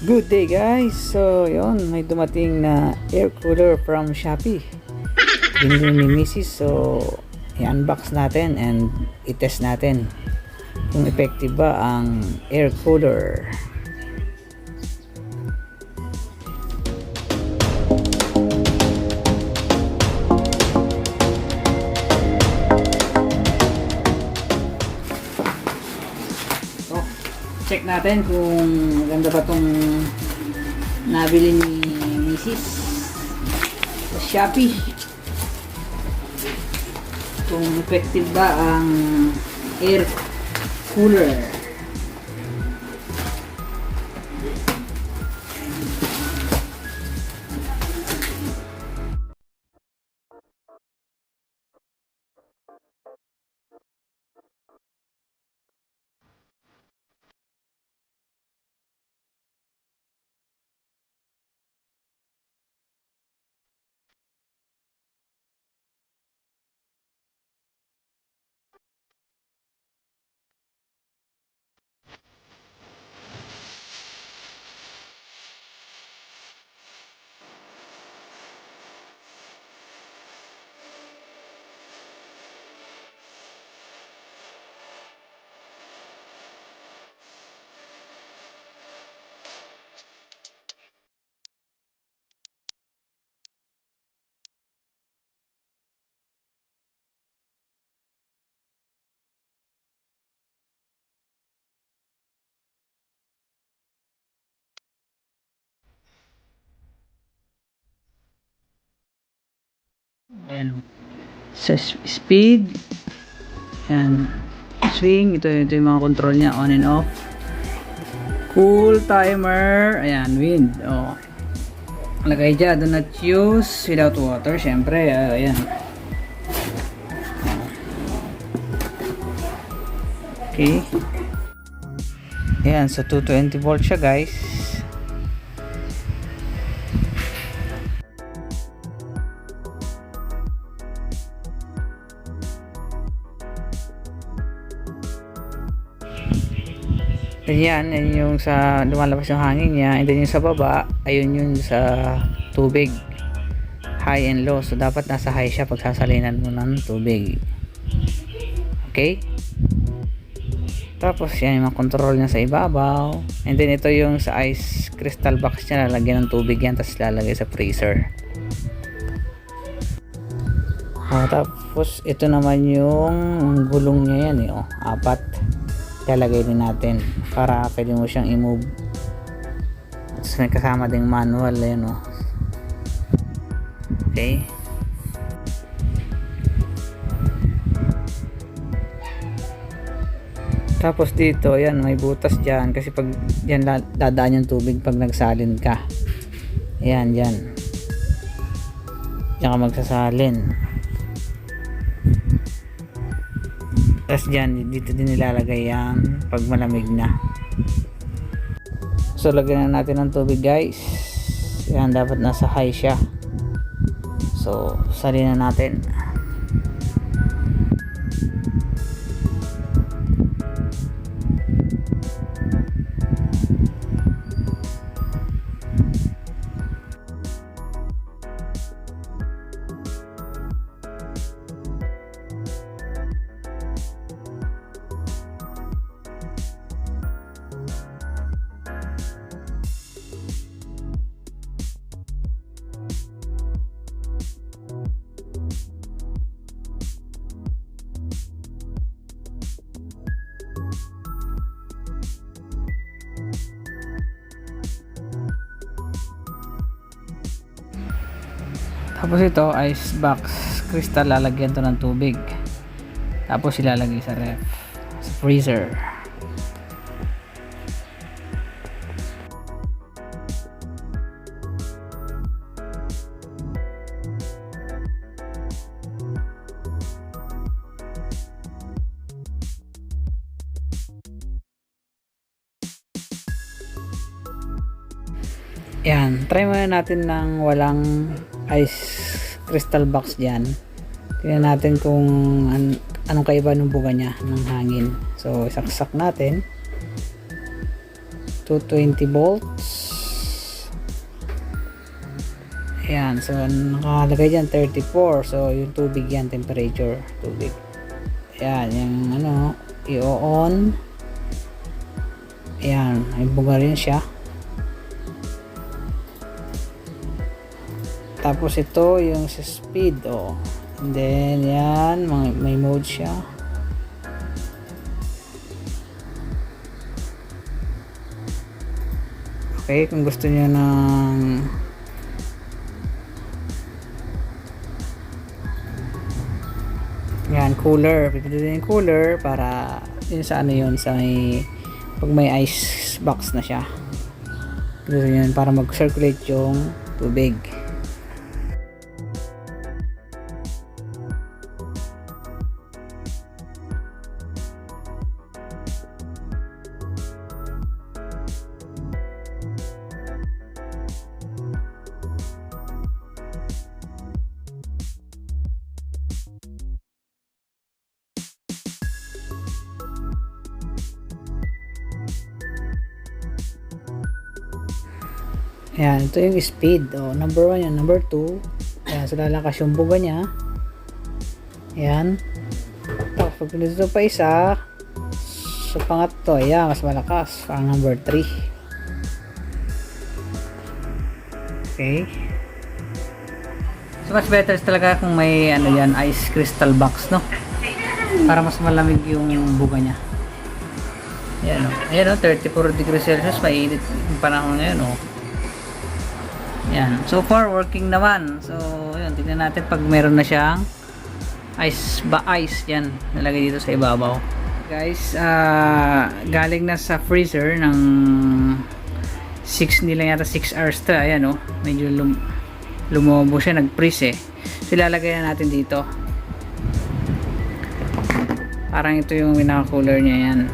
Good day guys! So yon, may dumating na air cooler from Shopee. Binili ni Mrs. So i-unbox natin and i-test natin kung effective ba ang air cooler. Check natin kung maganda ba itong nabili ni Mrs. sa Shopee, kung effective ba ang air cooler. Ayan. Sa speed, ayan, swing, ito yung mga control niya, on and off. Cool timer, ayan, wind. Lagay dyan, do not use without water, syempre. Ayan. Okay. Ayan, so 220 volt siya guys. Yan yung sa lumalabas yung hangin niya, and then yung sa baba, ayun yung sa tubig, high and low. So dapat nasa high siya pag sasalinan mo ng tubig. Okay, tapos yan yung mga control niya sa ibabaw, and then ito yung sa ice crystal box niya, lalagyan ng tubig yan, tapos lalagay sa freezer. Tapos ito naman yung gulong niya, yan apat, lalagay din natin para pwede mo siyang i-move. Tapos may kasama ding manual, yan okay. Tapos dito, yan, may butas dyan kasi pag yan dadaan yung tubig pag nagsalin ka. Yan, yan ka magsasalin. Tapos dyan, dito din nilalagay yan pag malamig na. So lagyan na natin ng tubig guys. Yan, dapat nasa high siya. So salin na natin. Tapos ito, ice box crystal, lalagyan to ng tubig. Tapos ilalagay sa ref, sa freezer. Yan, try muna natin ng walang ice crystal box dyan. Tingnan natin kung anong kaiba ng buga niya ng hangin. So isaksak natin 220 volts. Ayan, so nakalagay dyan 34. So yung tubig yan, temperature tubig. Ayan, yung ano, i-on. Ayan, may buga rin siya. Tapos ito yung sa speed, oh. And then yan, may mode siya. Okay, kung gusto niyo ng yan, cooler, pipindutin yung cooler para yun sa ano yun, sa may pag may ice box na siya. Pindutin yun para mag-circulate yung tubig. Ayan, ito yung speed. Oh, number 1 yan, number 2. Ayan, so lalakas yung buga niya. Ayan. Tapos pag pinito pa isa, so pangatlo, ayan, mas malakas. Parang number 3. Okay. So much better talaga kung may ano yan, ice crystal box, no? Para mas malamig yung buga niya. Ayan, oh. Ayan, oh, 34 degrees Celsius, mainit yung panahon ngayon, oh. Yan. So far working naman. So yun, tingnan natin pag meron na siyang ice yan nalagay dito sa ibabaw. Guys, galing na sa freezer ng 6 nila yata 6 hours to. Ayan, oh. Medyo lumobo siya, nag-freeze eh. So ilalagay na natin dito. Parang ito yung pinaka-cooler niya yan.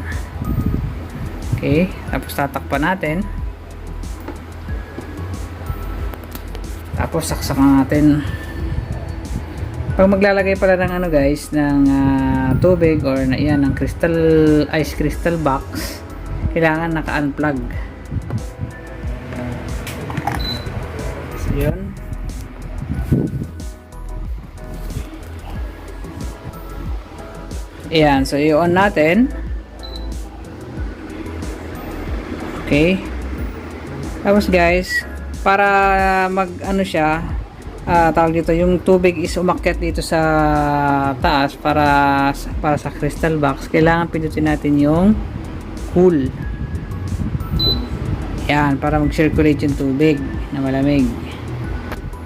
Okay, tapos tatakpan natin. Tapos saksakan natin. Pag maglalagay pala ng ano guys, ng tubig or na yan, ng ice crystal box, kailangan naka-unplug. So yun. Ayan, so i-on natin. Okay. Tapos guys, para mag ano siya, tawag dito, yung tubig is umakyat dito sa taas para sa crystal box, kailangan pindutin natin yung cool. Yan, para mag-circulate yung tubig na malamig.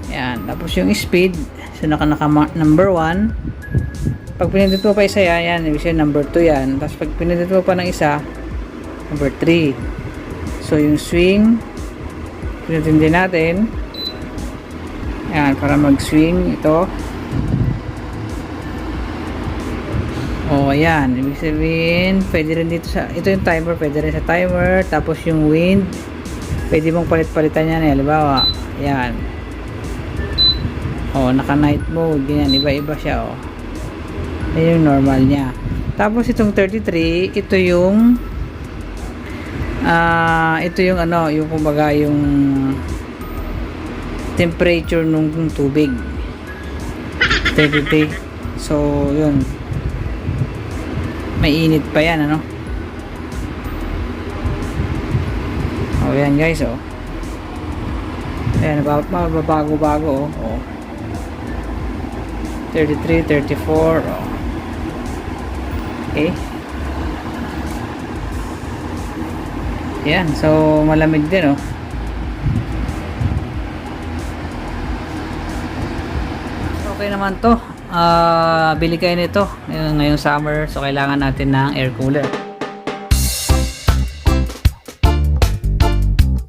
Yan, tapos yung speed, so naka number 1. Pag pinindot mo pa isa yan, ibig sabihin number 2 yan. Tapos pag pinindot mo pa ng isa, number 3. So yung swing, pinutin din natin. Ayan, para mag-swing ito. O, ayan. Ibig sabihin, pwede rin dito sa, ito yung timer, pwede rin sa timer. Tapos yung wind, pwede mong palit-palitan yan. Halimbawa, ayan. O, naka-night mode. Ganyan, iba-iba siya, o. Ayan yung normal niya. Tapos itong 33, ito yung ano, yung kumbaga yung temperature nung tubig. 33. So yun, may init pa yan, ano. O yan guys, oh. Ayan, mababago-bago, oh. 33, 34, oh. Okay. Yan, so malamig din, oh. Okay naman to. Bili kayo nito ngayong summer, so kailangan natin ng air cooler.